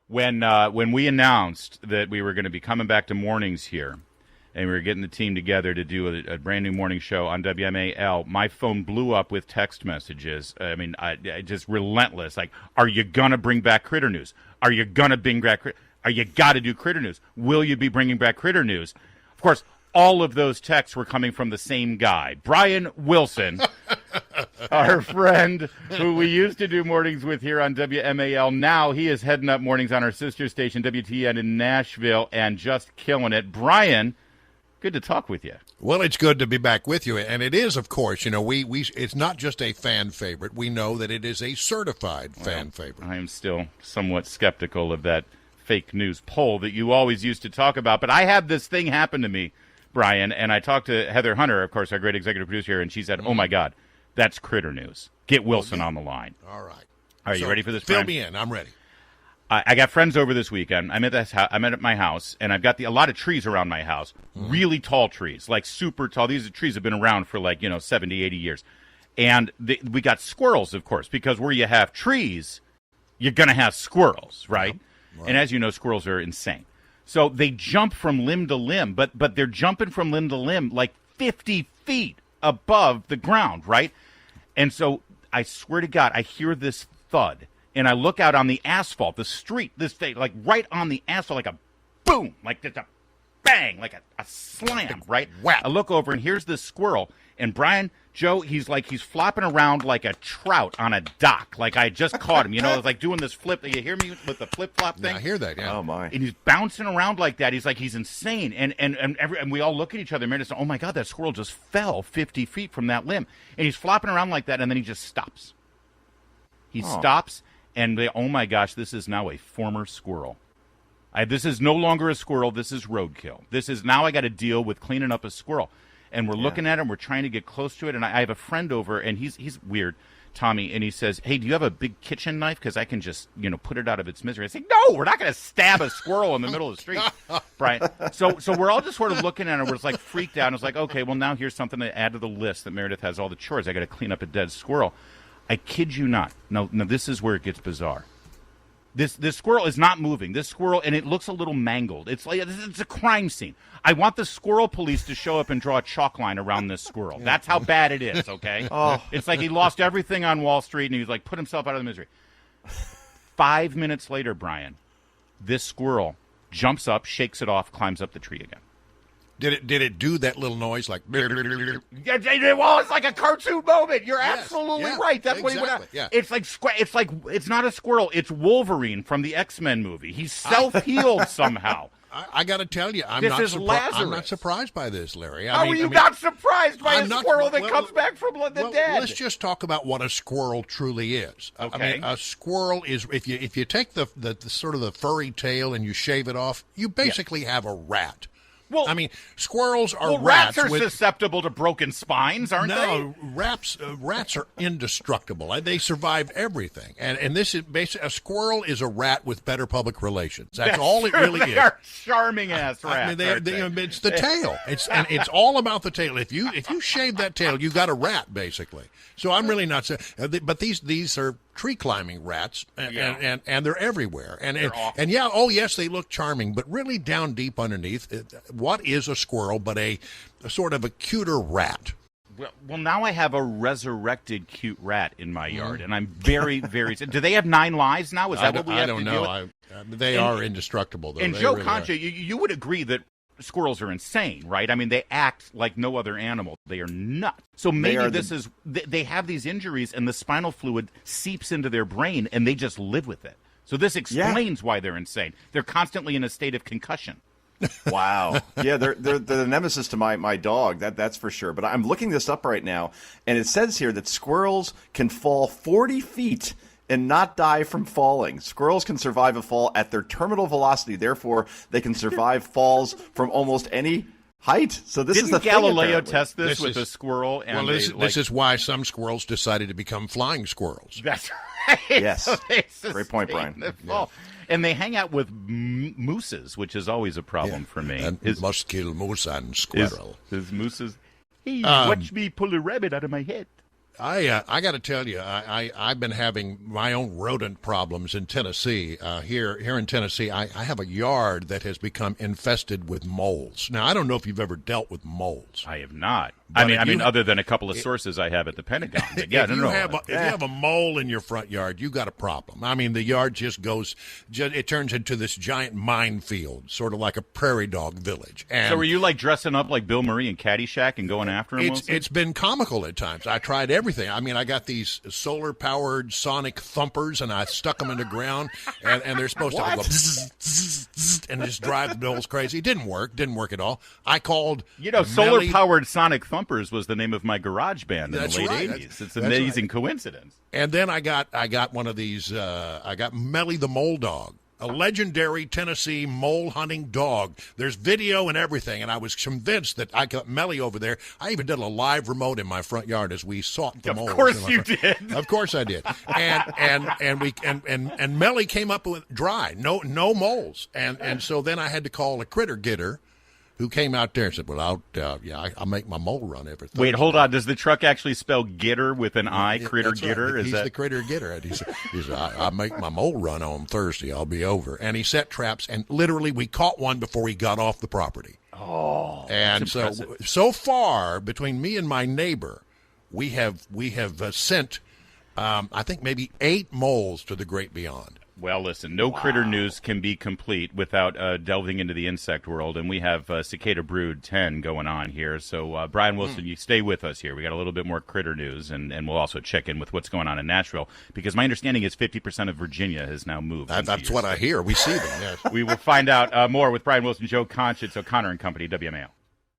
when we announced that we were going to be coming back to mornings here, and we were getting the team together to do a brand new morning show on WMAL, my phone blew up with text messages. I mean, I just relentless. Like, are you going to bring back Critter News? Are you going to bring back Are you got to do Critter News? Will you be bringing back Critter News? Of course, all of those texts were coming from the same guy, Brian Wilson, our friend who we used to do mornings with here on WMAL. Now he is heading up mornings on our sister station, WTN in Nashville, and just killing it. Brian, good to talk with you. Well, it's good to be back with you, and it is, of course. You know, we it's not just a fan favorite. We know that it is a certified fan favorite. I am still somewhat skeptical of that fake news poll that you always used to talk about, but I had this thing happen to me, Brian, and I talked to Heather Hunter, of course, our great executive producer here, and she said, oh, my God, that's Critter News. Get Wilson on the line. All right. Are you ready for this, Fill Brian? me in. I'm ready. I got friends over this weekend. I'm at my house, and I've got a lot of trees around my house, really tall trees, like super tall. These trees have been around for 70, 80 years. And we got squirrels, of course, because where you have trees, you're going to have squirrels, right? Yep. Right? And as you know, squirrels are insane. So they jump from limb to limb, but they're jumping from limb to limb like 50 feet above the ground, right? And so I swear to God, I hear this thud, and I look out on the asphalt, the street, this thing, like right on the asphalt, like a boom, like just a bang, like a slam, right? Wow. I look over, and here's this squirrel, and Brian, Joe, he's flopping around like a trout on a dock. Like I just caught him, it's like doing this flip. You hear me with the flip-flop thing? Yeah, I hear that, yeah. Oh, my. And he's bouncing around like that. He's insane. And we all look at each other and say, oh, my God, that squirrel just fell 50 feet from that limb. And he's flopping around like that, and then he just stops. He stops, and oh, my gosh, this is now a former squirrel. This is no longer a squirrel. This is roadkill. Now I got to deal with cleaning up a squirrel. And we're looking at him. We're trying to get close to it. And I have a friend over, and he's weird, Tommy, and he says, hey, do you have a big kitchen knife? Because I can just, put it out of its misery. I say, no, we're not going to stab a squirrel in the middle of the street. Right? So we're all just sort of looking at it. We're just like freaked out. And it's like, okay, well, now here's something to add to the list that Meredith has all the chores. I got to clean up a dead squirrel. I kid you not. Now, this is where it gets bizarre. This squirrel is not moving. This squirrel, and it looks a little mangled. It's a crime scene. I want the squirrel police to show up and draw a chalk line around this squirrel. That's how bad it is, okay? It's like he lost everything on Wall Street, and he's like put himself out of the misery. 5 minutes later, Brian, this squirrel jumps up, shakes it off, climbs up the tree again. Did it do that little noise like? Well, it's like a cartoon moment. You're absolutely right. That's what he went out. Yeah. It's not a squirrel. It's Wolverine from the X-Men movie. He's self-healed somehow. I got to tell you, I'm not surprised by this, Larry. How are you not surprised by a squirrel that comes back from the dead? Let's just talk about what a squirrel truly is. Okay. I mean, a squirrel is if you take the sort of the furry tail and you shave it off, you basically have a rat. Well, I mean, squirrels are rats are susceptible to broken spines, aren't they? No, rats are indestructible. They survive everything. And this is basically a squirrel is a rat with better public relations. That's all it really is. They are charming-ass rats. I mean, it's the tail. It's all about the tail. If you shave that tail, you got a rat, basically. So I'm really not saying. But these are tree climbing rats, and they're everywhere. And yes, they look charming, but really down deep underneath, what is a squirrel but a sort of a cuter rat? Well, now I have a resurrected cute rat in my yard, and I'm very, very. Do they have 9 lives now? Is that what we have to do? I don't know. They are indestructible, though. And Joe Concha, you would agree that squirrels are insane, right? I mean, they act like no other animal. They are nuts. So maybe they have these injuries, and the spinal fluid seeps into their brain, and they just live with it. So this explains why they're insane. They're constantly in a state of concussion. Wow. Yeah, they're the nemesis to my dog, that's for sure. But I'm looking this up right now, and it says here that squirrels can fall 40 feet and not die from falling. Squirrels can survive a fall at their terminal velocity. Therefore, they can survive falls from almost any height. So this is the thing, Galileo test this with a squirrel? And this is why some squirrels decided to become flying squirrels. That's right. Yes. So great point, Brian. And they hang out with mooses, which is always a problem for me. And must kill moose and squirrel. His mooses. Hey, watch me pull a rabbit out of my head. I got to tell you, I've been having my own rodent problems in Tennessee. Here in Tennessee, I have a yard that has become infested with moles. Now, I don't know if you've ever dealt with moles. I have not. But I mean, other than a couple of sources I have at the Pentagon. But yeah, if you have a mole in your front yard, you got a problem. I mean, the yard just it turns into this giant minefield, sort of like a prairie dog village. And so were you like dressing up like Bill Murray in Caddyshack and going after him? It's been comical at times. I tried everything. I mean, I got these solar-powered sonic thumpers, and I stuck them in the ground, and they're supposed to go and just drive the moles crazy. It didn't work. Didn't work at all. I called solar-powered sonic thumpers was the name of my garage band in the late 80s. It's an amazing coincidence. And then I got one of these. I got Melly the Mole Dog, a legendary Tennessee mole hunting dog. There's video and everything, and I was convinced that I got Melly over there. I even did a live remote in my front yard as we sought the moles. Of course you did. Of course I did. And Melly came up with dry, no moles, and so then I had to call a critter getter, who came out there and said, well, I'll make my mole run every Thursday. Wait, hold on. Does the truck actually spell Gitter with an I, Critter Gitter? Right. He's the Critter Gitter. And he said, I'll make my mole run on Thursday. I'll be over. And he set traps, and literally we caught one before he got off the property. Oh, and so far, between me and my neighbor, we have sent, I think, maybe 8 moles to the great beyond. Well, listen, no critter news can be complete without delving into the insect world, and we have Cicada Brood 10 going on here. So, Brian Wilson, you stay with us here. We got a little bit more critter news, and we'll also check in with what's going on in Nashville, because my understanding is 50% of Virginia has now moved. That's what I hear. We see them, yes. We will find out more with Brian Wilson, Joe Concha. It's O'Connor and Company, WMAL.